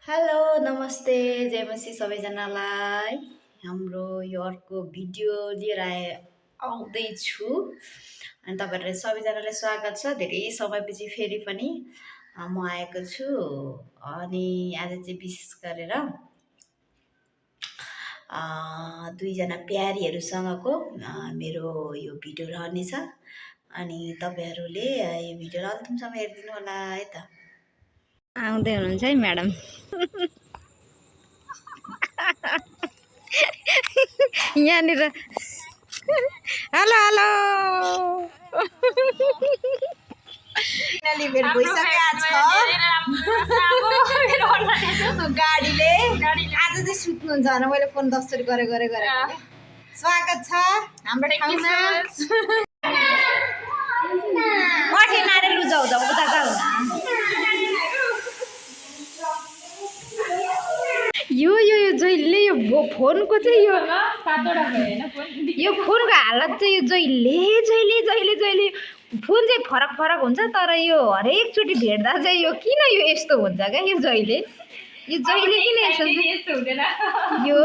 Hello नमस्ते जय मसी सबैजनालाई हाम्रो यो अर्को भिडियो लिएर आउँदैछु अनि तपाईँहरूलाई सबैजनालाई स्वागत छ। धेरै समयपछि फेरि पनि म आएको छु अनि आज चाहिँ विशेष गरेर दुईजना प्यारीहरूसँगको मेरो यो भिडियो रहनेछ अनि तपाईँहरूले यो भिडियोलाई अन्तिमसम्म हेरिदिनु होला है त। आउँदै हुनुहुन्छ है म्याडम। यहाँनिर हेलो हेलो भेट भइसकेको छ गाडीले आज चाहिँ सुत्नुहुन्छ भने मैले फोन 10 चोटि गरे स्वागत छ हाम्रो ठाउँमा। कठिन नारे लुजाउ जाउ उता जाऊ यो जहिले यो फोनको चाहिँ यो फोनको हालत चाहिँ यो जहिले फोन चाहिँ फरक हुन्छ तर यो हरेकचोटि भेट्दा चाहिँ यो किन यो यस्तो हुन्छ क्या यो जहिले किन यस्तो हुँदैन। यो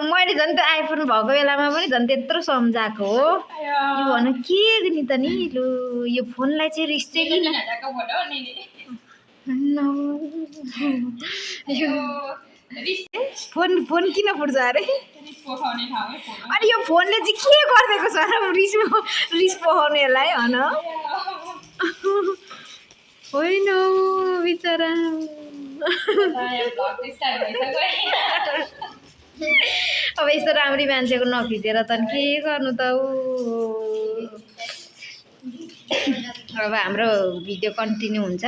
मैले झन् त्यो आइफोन भएको बेलामा पनि झन् त्यत्रो सम्झाएको हो यो भन के नि त नि लु यो फोनलाई चाहिँ रिस चाहिँ फोन किन फुट्छ अरे अनि यो फोनले चाहिँ के गरिदिएको छ रिस पोखाउनेलाई हन होइन बिचरा। अब यस्तो राम्री मान्छेको नखिचेर त के गर्नु त अब हाम्रो भिडियो कन्टिन्यू हुन्छ।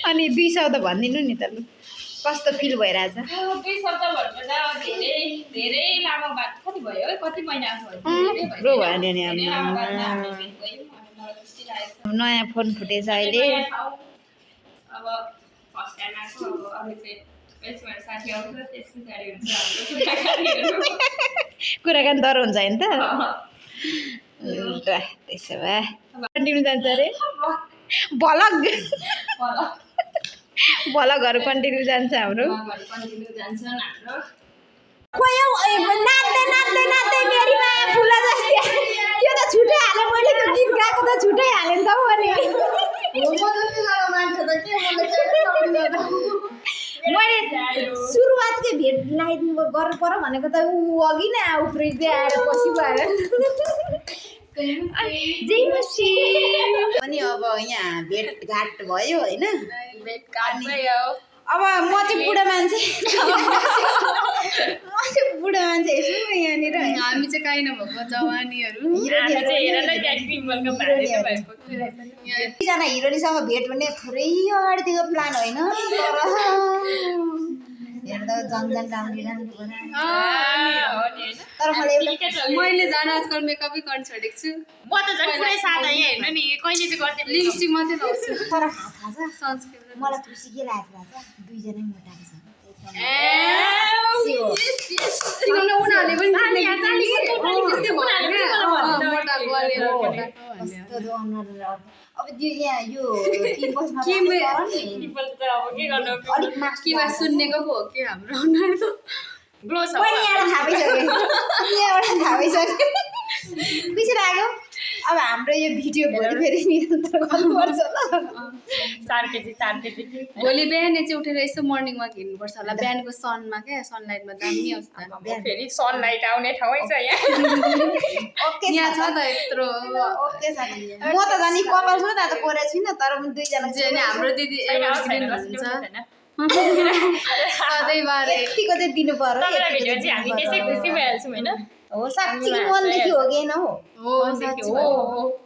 अनि 2 शब्द भनिदिनु नि त लु कस्तो फिल भइरहेछ। 2 शब्द भन्दा धेरै लामो बात कति भयो कति महिना भयो नि नयाँ फोन फुटेछ अहिले। अब फर्स्ट टाइम आएको अब चाहिँ साथी आउँछ त्यसको तयारी हुन्छ कुराकानी डर हुन्छ नि त। त्यसो भए कन्टिन्यू जान्छ अरे भलकहरू कन्टिन्यू जान्छ हाम्रो। नाच्दै मेरी माया फुला जस्तै त्यो त छुट्टै हालेँ मैले त्यो गीत गाएको त छुट्टै हालेँ नि त मैले सुरुवातकै भेट लगाइदिनु गर्नु पर्यो भनेको त ऊ अघि नै उफ्रिँदै आएर पछि भएर जय मसी पनि अब यहाँ भेटघाट भयो होइन। अब म चाहिँ बुढा मान्छे हेर्छु यहाँनिर हामी चाहिँ काहीँ नभएको जवानीहरू दुईजना हिरोनीसँग भेट भन्ने थोरै अगाडिदेखिको प्लान होइन तर हेर्दा जन्जन राम्रो तर मैले जान आजकल मेकअपै गर्न छोडेको छु। म त झन् पुरै सादा हेर्नु नि कहिले चाहिँ गर्दै लिपस्टिक मात्रै लाउँछु तर थाहा छ सनस्क्रिन मलाई खुसी के लागेको थाहा छ दुईजनै मोटाएको छ। उनीहरूले पनि अब त्यो यहाँ यो सुन्नेको पो हो कि हाम्रो उनीहरू थाहा भइसक्यो खुसी लाग्यो। अब हाम्रो यो भिडियो भोलि फेरि निरन्तर गर्नुपर्छ ल। 4 केजी भोलि बिहान चाहिँ उठेर यसो मर्निङमा हिँड्नुपर्छ होला बिहानको सनमा क्या सनलाइटमा दामी आउँछ फेरि सनलाइट आउने ठाउँै छ यहाँ छ त यत्रो ओके छ म त जानी कपाल छु त कोरेको छुइनँ तर दुईजना हाम्रो दिदी एभरग्रिन हुन्छ सधैँबार यतिको चाहिँ दिनु पर्यो हामी त्यसै खुसी भइहाल्छौँ होइन। हो साँच्ची मनदेखि हो कि न हो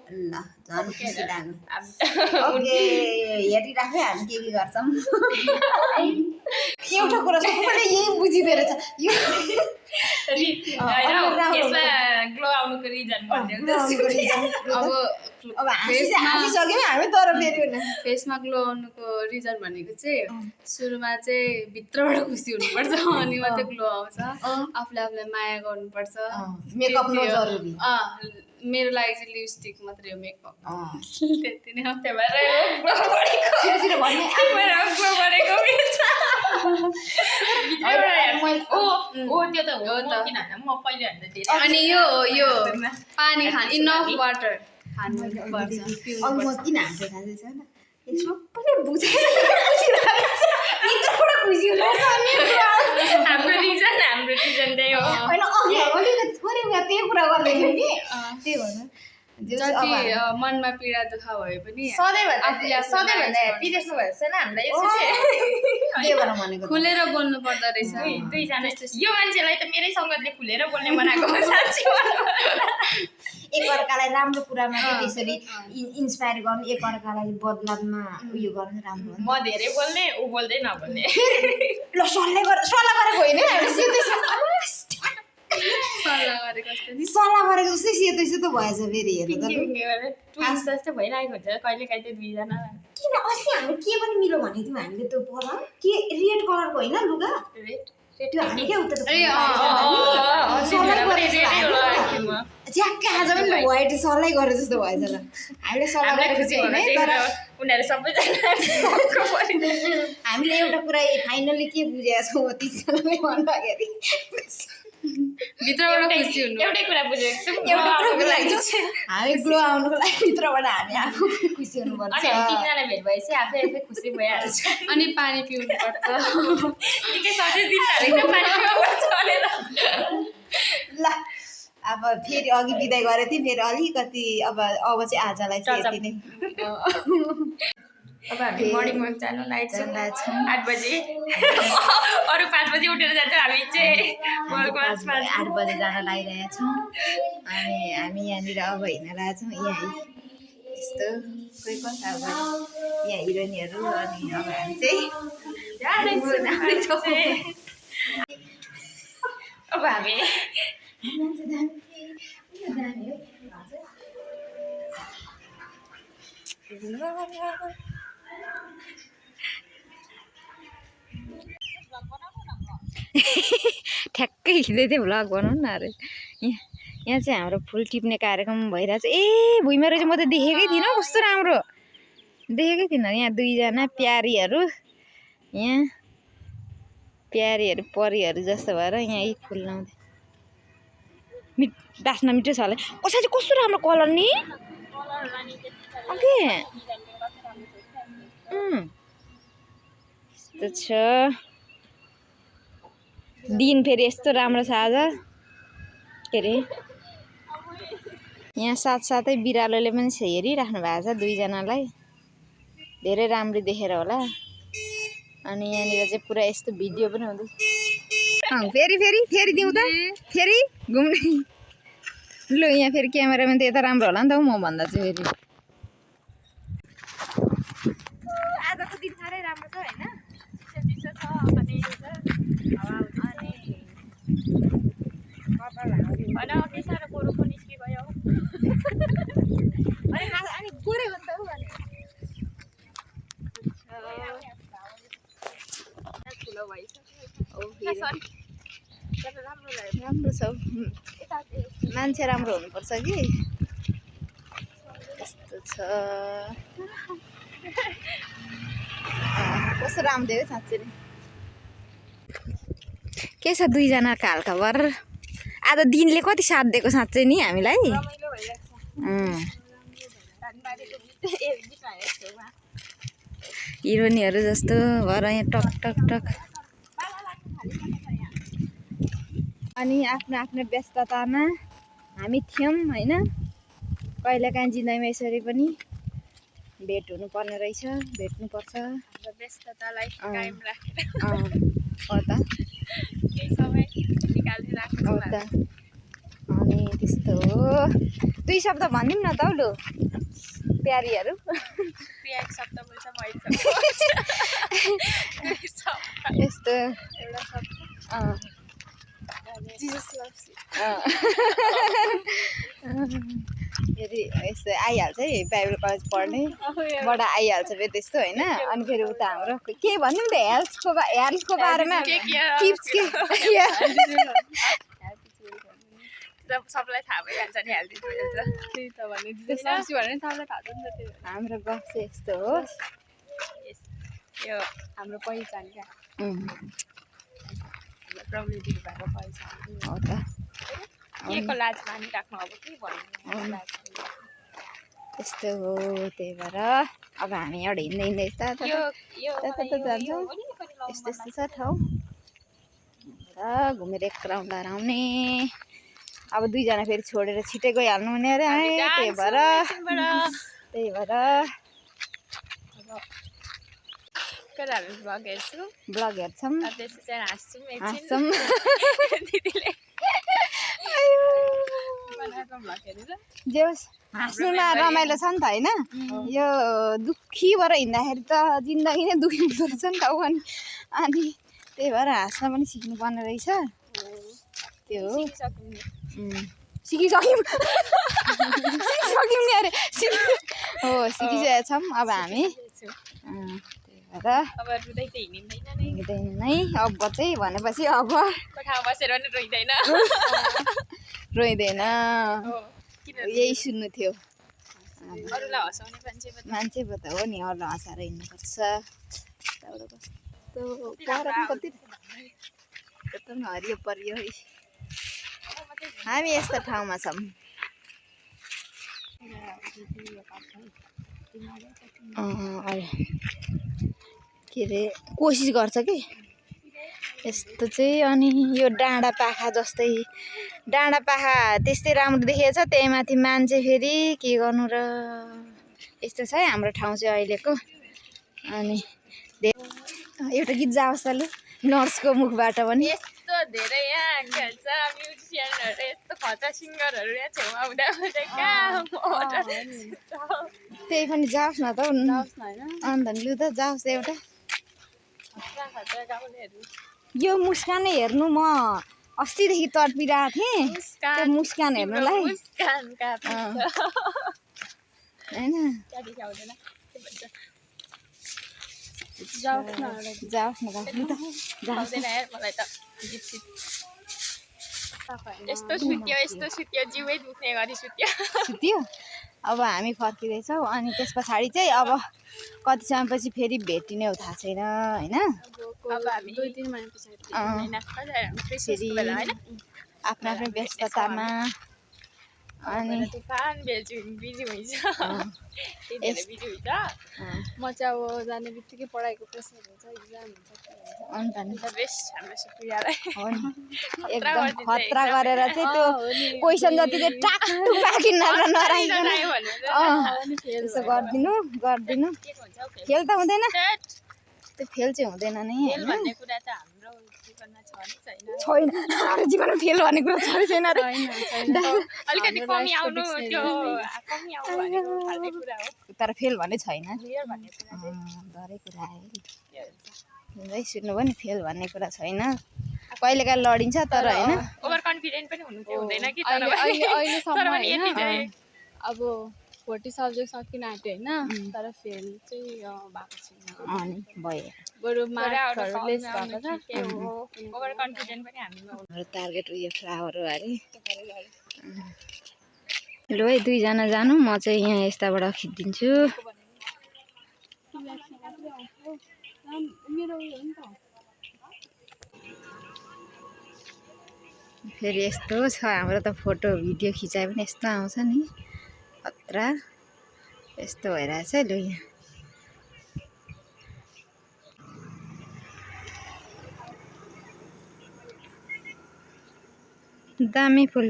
ल झन् खुसी लाग्यो। ओके हेरिराख्यो हामी के गर्छौँ। एउटा कुरा सबैले यही बुझिँदो रहेछ यो यसमा ग्लो आउनुको रिजन अब हाँसिसक्यौँ हामी तर फेरि फेसमा ग्लो आउनुको रिजन भनेको चाहिँ सुरुमा चाहिँ भित्रबाट खुसी हुनुपर्छ अनि मात्रै ग्लो आउँछ आफूले आफूलाई माया गर्नुपर्छ मेकअप नजरुरी मेरो लागि चाहिँ लिपस्टिक मात्रै हो मेकअप त्यति नै हो त्यही भएर ग्लो बढेको छिटो भन्ने त्यही भएर ग्लो बढेको त्यो त हो किनभने म पहिले भन्दा धेरै अनि यो पानी खानु इनफ वाटर खानुपर्छ अघि म पिउनुपर्छ किन हाँसेको थाहा छैन सबैले बुझेर भित्रबाट खुसी हुनुपर्छ हाम्रो रिजन त्यही हो होइन अघि अलिकति थोरै उयो त्यही कुरा गर्दै थियौँ नि त्यही भएर जति मनमा पीडा दुःख भए पनि सधैँभन्दा ह्याप्पी देख्नु भएको छैन हामीलाई यसरी त्यही भएर भनेको खुलेर बोल्नु पर्दो रहेछ दुईजना यो मान्छेलाई त मेरै सङ्गतले खुलेर बोल्ने बनाएको हो साँच्ची एकअर्कालाई राम्रो कुरामा चाहिँ त्यसरी इन्सपायर गर्नु एकअर्कालाई बदलावमा उयो गर्नु राम्रो हो म धेरै बोल्ने ऊ बोल्दै नबोल्ने ल सल्लाह गरेको होइन हामी सिधै सल्लाह गरेको जस्तो नि सल्लाह गरेको जस्तै सेतो भएछ फेरि हेर्नु त ट्विन्स जस्तो भइरहेको हुन्छ कहिले काहीँ त्यो दुईजना किन अस्ति हामी के पनि मिलो भनेको थियौँ हामीले त्यो पर के रेड कलरको होइन लुगा त्यो हामी क्या उता झ्याक्कै आज पनि व्हाइट सल्लाह गरे जस्तो भएछ ल हामीले सल्लाह गरेको चाहिँ होइन तर उनीहरू सबैजना हामीले एउटा कुरा फाइनल्ली के बुझेका छौँ तिनजनाले भन्दाखेरि भित्रबाट खुसी हुनु एउटै कुरा बुझेको छु एउटा कुराको लागि हामी ग्लो आउनुको लागि भित्रबाट हामी आफू खुसी हुनुपर्छ अनि हामी तिनजना भेट भएपछि आफै आफै खुसी भइहाल्छ अनि पानी पिउनुपर्छ निकै सजिलो दिन हालेको पानी पिउनुपर्छ भनेर ल अब फेरि अघि बिदाई गरेको थिएँ फेरि अलिकति अब चाहिँ आजलाई चाहिँ यति नै अब हामी मर्निङ वाक जानु छौँ 8 बजे अरू 5 बजे उठेर जान्छौँ हामी चाहिँ 8 बजे जान लागिरहेका छौँ अनि हामी यहाँनिर अब हिँड्न लागेको छौँ यहाँ यस्तो कोही कता अब यहाँ हिरोइनहरू अनि अब हामी चाहिँ अब हामी ठ्याक्कै हिँड्दै थियो भ्लग बनाउनु न अरे यहाँ चाहिँ हाम्रो फुल टिप्ने कार्यक्रम भइरहेछ ए भुइँमा रहेछ म त देखेकै थिइनँ कस्तो राम्रो देखेकै थिइनँ यहाँ दुईजना प्यारीहरू यहाँ प्यारीहरू परीहरू जस्तो भएर यहाँ यही फुल लाउँदै डाँस्न मिठो छ होला कसै चाहिँ कस्तो राम्रो कलर नि ओके यस्तो छ दिन फेरि यस्तो राम्रो छ आज के अरे यहाँ साथसाथै बिरालोले पनि हेरिराख्नु भएको छ दुईजनालाई धेरै राम्रो देखेर होला अनि यहाँनिर चाहिँ पुरा यस्तो भिडियो पनि हुँदैछ फेरि दिउँ त फेरि घुम्ने लु यहाँ फेरि क्यामेराम्यान त यता राम्रो होला नि त म भन्दा चाहिँ फेरि आजको दिन साह्रै राम्रो छ होइन चिसो छ अनि होइन अघि साह्रो गोरुको निस्किगयो अनि गोरे हो नि त अनि ठुलो भइसक्यो राम्रो छ मान्छे राम्रो हुनुपर्छ कि यस्तो छ कस्तो राम्रो देऊ साँच्चै नै के छ दुईजनाको हालखबर आज दिनले कति साथ दिएको साँच्चै नि हामीलाई हिरोइनहरू जस्तो भएर यहाँ टक टक टक अनि आफ्नो आफ्नो व्यस्ततामा हामी थियौँ होइन कहिलेकाहीँ जिन्दगीमा यसरी पनि भेट हुनुपर्ने रहेछ भेट्नुपर्छ व्यस्ततालाई कायम राखेर हो त केही समय निकालेर राख्नु हो त अनि त्यस्तो हो दुई शब्द भनिदिउँ न त हौ लु प्यारीहरू प्रिया शब्द बोल्छ मैले यस्तो एउटा शब्द अँ, जिजस लभ्स यु। फेरि यस्तो आइहाल्छ है बाइबल कलेज पढ्नेबाट आइहाल्छ फेरि त्यस्तो होइन। अनि फेरि उता हाम्रो के भन्नु नि त हेल्थको बारेमा टिप्स के सबलाई थाहा भइहाल्छ नि हेल्दी त्यही त भने जिजस लभ्स यु भने सबलाई थाहा छ नि त त्यही भएर हाम्रो गफ चाहिँ यस्तो हो। यो हाम्रो पहिचान क्या प्रविधिहरू भएको पहिचान हो त के को लाज मानिराख्नु अब के भन्नु लाज यस्तो हो। त्यही भएर अब हामी एउटा हिँड्दै यता यो जान्छौँ। यस्तो यस्तो छ ठाउँ र घुमेर एक राउन्ड लाएर आउने। अब दुईजना फेरि छोडेर छिटै गइहाल्नु हुने अरे त्यही भएर केटाहरू भ्लग हेर्छु ब्लग हेर्छौँ त्यसो चाहिँ हाँस्छौँ हाँस्छौँ। दिदीले बनाएको भ्लग हेरेर जे होस् हाँस्नुमा रमाइलो छ नि त होइन। यो दुःखी भएर हिँड्दाखेरि त जिन्दगी नै दुःखी हुँदो रहेछ नि त अनि त्यही भएर हाँस्न पनि सिक्नुपर्ने रहेछ। त्यो हो सिकिसक्यौँ नि अरे हो सिकिसकेका छौँ अब हामी। त्यही भएर अब रुँदै त हिँडिँदैन नै हिँड्दैन नै अब चाहिँ भनेपछि अब ठाउँ बसेर पनि रोइँदैन रोइँदैन किन यही सुन्नु थियो। अरूलाई हँसाउने मान्छे पो त हो नि अरूलाई हँसाएर हिँड्नुपर्छ। कस्तो कति हरियो परियो है। हामी यस्तो ठाउँमा छौँ। के अरे कोसिस गर्छ कि यस्तो चाहिँ। अनि यो डाँडा पाखा जस्तै डाँडा पाखा त्यस्तै राम्रो देखिएछ त्यही माथि मान्छे फेरि के गर्नु र यस्तो छ है हाम्रो ठाउँ चाहिँ अहिलेको। अनि एउटा गीत जाओस् त लु नर्सको मुखबाट पनि। यस्तो धेरै यहाँ खेल्छ म्युजिसियनहरू यस्तो खचा सिङ्गरहरू यहाँ छेउमा हुँदा कहाँ त्यही पनि जाओस् न त हौ अन्त लु त जाओस् एउटा। यो मुस्कानै हेर्नु म अस्तिदेखि तडपिरहेको थिएँ त्यो मुस्कान हेर्नुलाई होइन। जाओस् न लु त मलाई त यस्तो सुत्यो जिउै दुख्ने गरी सुत्यो। अब हामी फर्किँदैछौँ अनि त्यस पछाडि चाहिँ अब कति समयपछि फेरि भेटिने हो थाहा छैन होइन। अब हामी 2-3 महिना पछाडि फेरि आफ्नो आफ्नो व्यस्ततामा अनि तुफान बिजी हुन्छ म चाहिँ अब जाने बित्तिकै पढाइको प्रेसर हुन्छ इक्जाम हुन्छ अन्त नि बेस्ट हाम्रो सुप्रियालाई एकदम खतरा गरेर चाहिँ त्यो क्वेसन जति चाहिँ टाक्टु बाँकी नराखिकन त्यसो गरिदिनु फेल त हुँदैन त्यो फेल चाहिँ हुँदैन नि होइन। भन्ने कुरा त हाम्रो जीवनमा छ नि छैन हाम्रो जीवनमा फेल भन्ने कुरा छैन रे। अलिकति कमी आउनु भनेको फाल्ने कुरा हो तर फेल भन्ने छैन क्लियर भन्ने कुरा चाहिँ धरै कुरा आयो सुन्दै सुन्नुभयो नि फेल भन्ने कुरा छैन। कहिलेकाहीँ लडिन्छ तर होइन ओभर कन्फिडेन्ट पनि हुनु चाहिँ हुँदैन कि अहिलेसम्म होइन अब 40 सब्जेक्ट सकिन आँट्यो होइन तर फेल चाहिँ भएको छैन। अनि भयो बरु मार्क्सहरू लेस भएको छ। ओभर कन्फिडेन्ट पनि हामीमा हाम्रो टार्गेट उयो फ्लावर हो अरे। लु है दुईजना जानु म चाहिँ यहाँ यस्ताबाट खिचिदिन्छु। फेरि यस्तो छ हाम्रो त फोटो भिडियो खिचाए पनि यस्तो आउँछ नि खतरा यस्तो भइरहेछ है। लु यहाँ दामी फुल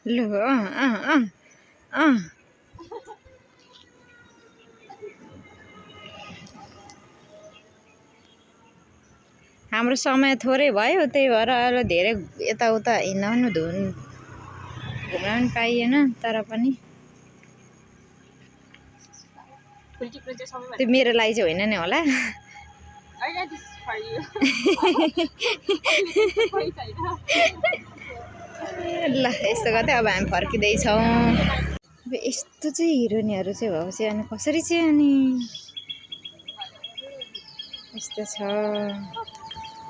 लु हाम्रो समय थोरै भयो त्यही भएर अहिले धेरै यताउता हिँड्न पनि घुम्न पनि पाइएन तर पनि फुल टिप्रो चाहिँ सबैभन्दा त्यो मेरो लागि चाहिँ होइन नि होला होइन दिस फर यु खोइ छैन ल यस्तो गर्दै अब हामी फर्किँदैछौँ अब यस्तो चाहिँ हिरोइनहरू चाहिँ भएको चाहिँ अनि कसरी चाहिँ अनि यस्तो छ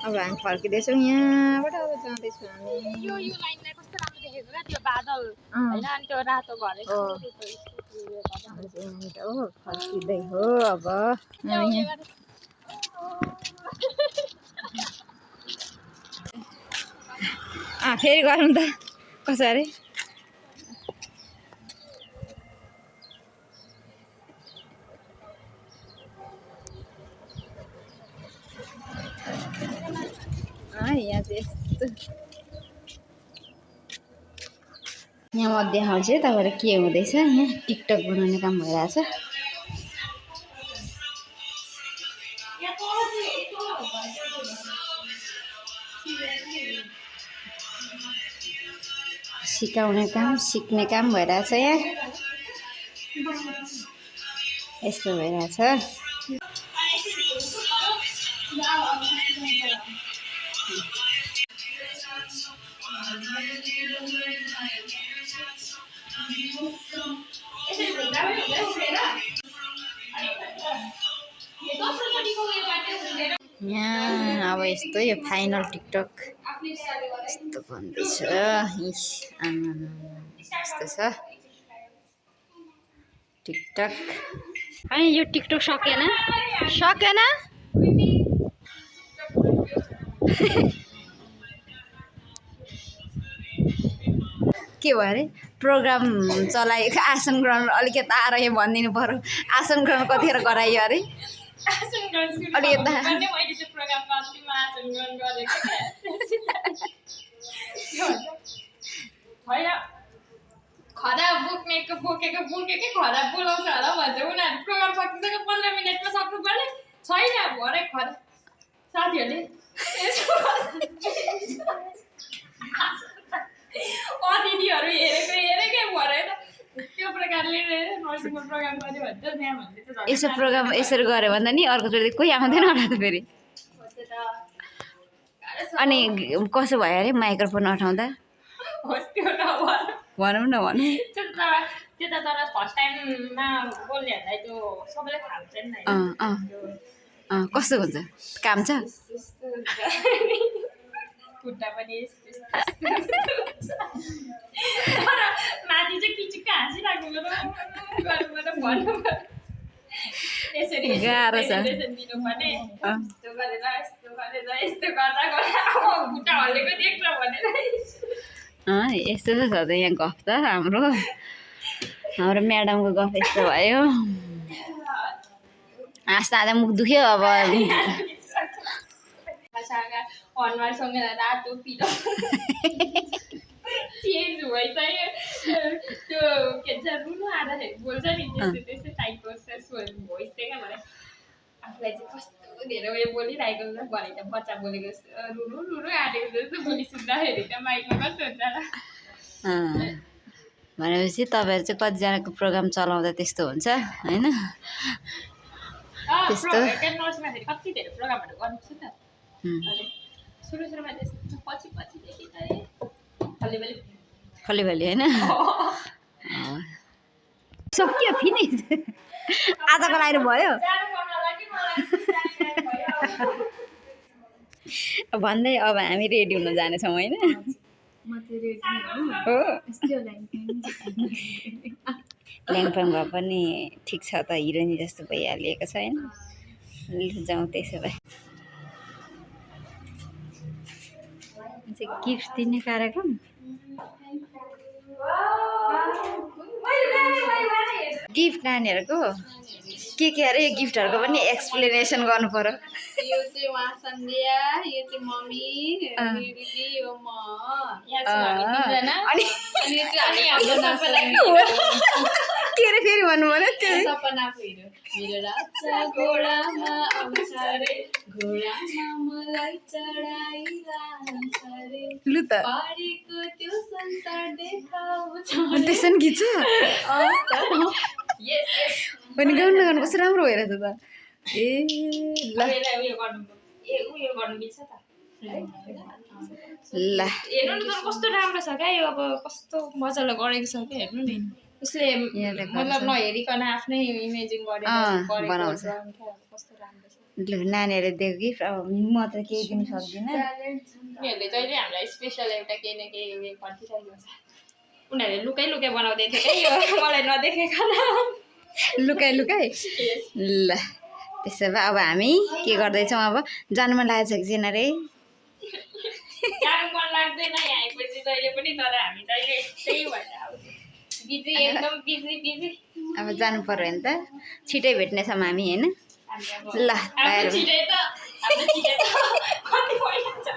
अब हामी फर्किँदैछौँ यहाँबाट अब जाँदैछौँ हामी यो लाइनलाई कस्तो राम्रो देखेको क्या त्यो बादल होइन अनि त्यो रातो घर यहाँनिर हो फर्किँदै हो अब फेरि गरौँ त कसो अरे यहाँ चाहिँ यस्तो यहाँ म देखाउँछु है तपाईँलाई के हुँदैछ यहाँ टिकटक बनाउने काम भइरहेछ सिकाउने काम सिक्ने काम भइरहेछ यहाँ यस्तो भइरहेछ यहाँ अब यस्तो यो फाइनल टिकटक यस्तो भन्दैछ यस्तो छ टिकटक अनि यो टिकटक सकेन के भयो अरे प्रोग्राम चलाएको आसन ग्रहण अलिकति तार यहाँ भनिदिनु पर्यो आसन ग्रहण कतिखेर गरायो अरे अलि यता खदा बोकेको खदा बोलाउँछ होला भन्छ उनीहरू प्रोग्राम सकिसक्यो 15 मिनटमा सक्नुपर्ने छैन भरे खदा साथीहरूले अतिथिहरू हेरेकै भरे त त्यो प्रकारले नर्सिङको प्रोग्राम गर्यो भने त यहाँ भन्दै त यसो प्रोग्राम यसरी गऱ्यो भन्दा नि अर्कोचोटि कोही आउँदैन होला त फेरि अनि कसो भयो अरे माइक्रोफोन उठाउँदा भनौँ न त्यो त तर फर्स्ट टाइममा बोल्नेहरूलाई त्यो सबैले थाहा हुन्छ नि कस्तो हुन्छ काम छ खुट्टा पनि माथि चाहिँ किचुक्क हाँसिरहेको भन्नु यसरी गाह्रो छ दिनुपर्ने यस्तो गरेर यस्तो गर्दा खुट्टा हल्लेको देख्छ भनेर यस्तो छ त यहाँ गफ त हाम्रो म्याडमको गफ यस्तो भयो हाँस्दा मुख दुख्यो अब अनुहारसँग रातो पिलो चेन्ज भइसक्यो त्यो के भन्छ रुनु आँदाखेरि बोल्छ नि त्यस्तै टाइपको भोइस चाहिँ क्या भने आफूलाई चाहिँ कस्तो धेरै उयो बोलिरहेको हुन्छ भने त बच्चा बोलेको जस्तो रुनु आँटेको जस्तो बोली सुन्दाखेरि त माइकमा कस्तो हुन्छ भनेपछि तपाईँहरू चाहिँ कतिजनाको प्रोग्राम चलाउँदा त्यस्तो हुन्छ होइन त्यस्तो कति धेरै प्रोग्रामहरू गर्नुपर्छ त सुरुमा त्यस्तो पछि चाहिँ खलिबली होइन सक्यो फिनिस आजको लागि भयो भन्दै अब हामी रेडी हुन जानेछौँ होइन ल्याङफ्याङ भए पनि ठिक छ त हिरोइनी जस्तो भइहालिएको छ होइन जाउँ त्यसो भए गिफ्ट दिने कार्यक्रम गिफ्ट नानीहरूको के अरे गिफ्टहरूको पनि एक्सप्लेनेसन गर्नु पर्यो यो चाहिँ उहाँ सन्ध्या यो चाहिँ मम्मी दिदी यो म अनि के अरे फेरि भन्नु पर्यो त्यो सपनाको हिरो मेरो राजा घोडामा आउँछ रे घोडामा मलाई चढाइरहन्छ रे लु त पारेको त्यो संसार देखाउँछ त्यसो नि गीत छ यस यस पनि गाउनु लगाउनु कस्तो राम्रो भइरहेछ त ए ल अब यसलाई उयो गर्नु उयो गर्नु मिल्छ त ल हेर्नु न तर कस्तो राम्रो छ क्या यो अब कस्तो मजाले गरेको छ क्या हेर्नु नि उसले यहाँले मतलब नहेरिकन आफ्नै इमेजिङ गरेर बनाउँछ। कस्तो राम्रो छ ल नानीहरूले दिएको गिफ्ट अब म त केही दिनु सक्दिनँ उनीहरूले जहिले हामीलाई स्पेसल एउटा केही न केही उयो गरिदिइरहेको छ उनीहरूले लुकै लुकै बनाउँदै थियो क्या यो मलाई नदेखेकन लुकाइ लुकाइ ल त्यसो भए अब हामी के गर्दैछौँ अब जानु मन लागेको छ कि छैन रे जानु मन लाग्दैन यहाँ आएपछि जहिले पनि तर हामी जहिले त्यही भएर आउँछ बिजी एकदम बिजी बिजी अब जानु पर्यो भने त छिटै भेट्नेछौँ हामी होइन ल हाम्रो छिटै त कति पहिला छ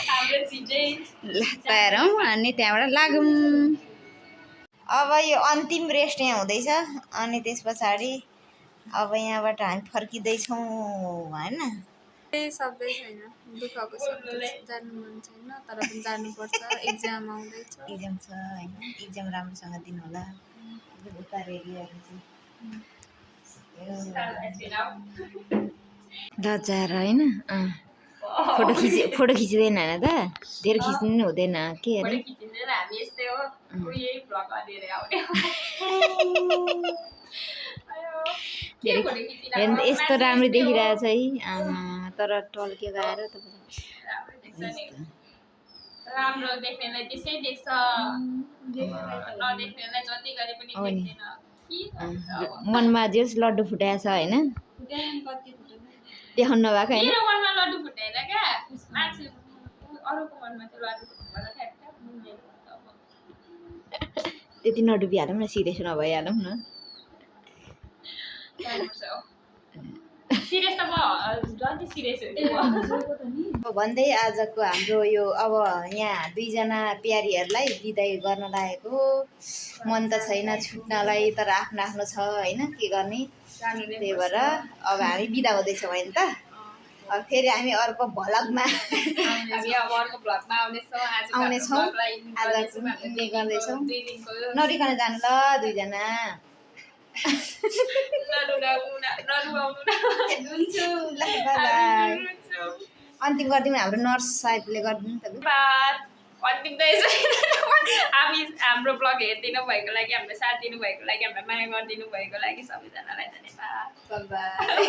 हाम्रो छिटै ल तयार हौँ अनि त्यहाँबाट लागौँ अब यो अन्तिम रेस्ट यहाँ हुँदैछ अनि त्यस पछाडि अब यहाँबाट हामी फर्किँदैछौँ होइन केही सक्दै छैन दुःखको जानु मन छैन तर पनि जानुपर्छ एक्जाम आउँदैछ इक्जाम छ होइन इक्जाम राम्रोसँग दिनु होला उता रेडीहरू लजाएर होइन फोटो खिच्दैन होइन त धेरै खिच्नु नि हुँदैन के अरे खिचिँदैन हामी यस्तै हो यही भ्लग गरेर आउने धेरै हेर्नु त यस्तो राम्रो देखिरहेको छ है तर टल्केको आएर राम्रो देख्नेलाई त्यसै देख्छ नदेख्नेलाई जति गरे पनि देख्दैन मनमा जेस लड्डु फुटाएको छ होइन देखाउनु नभएको होइन मेरो मनमा लड्डु फुटाएर क्या मान्छे अरूको मनमा चाहिँ लड्डु फुटाएर त्यति नडुबिहालौँ न सिरियस नभइहालौँ न सिरियस त म जति सिरियस अब भन्दै आजको हाम्रो यो अब यहाँ दुईजना प्यारीहरूलाई बिदाई गर्न लागेको मन त छैन छुट्नलाई तर आफ्नो आफ्नो छ होइन के गर्ने त्यही भएर अब हामी बिदा हुँदैछौँ होइन त अब फेरि हामी अर्को भ्लगमा हामी अब अर्को भ्लगमा आउनेछौँ आज के गर्दैछौँ नरिकन जानु ल दुईजना अन्तिम गरिदिउँ हाम्रो नर्स साहेबले गरिदिनु त अन्तिम त यसो हामी हाम्रो ब्लग हेरिदिनु भएको लागि हाम्रो साथ दिनुभएको लागि हामीलाई माया गरिदिनु भएको लागि सबैजनालाई धन्यवाद बाई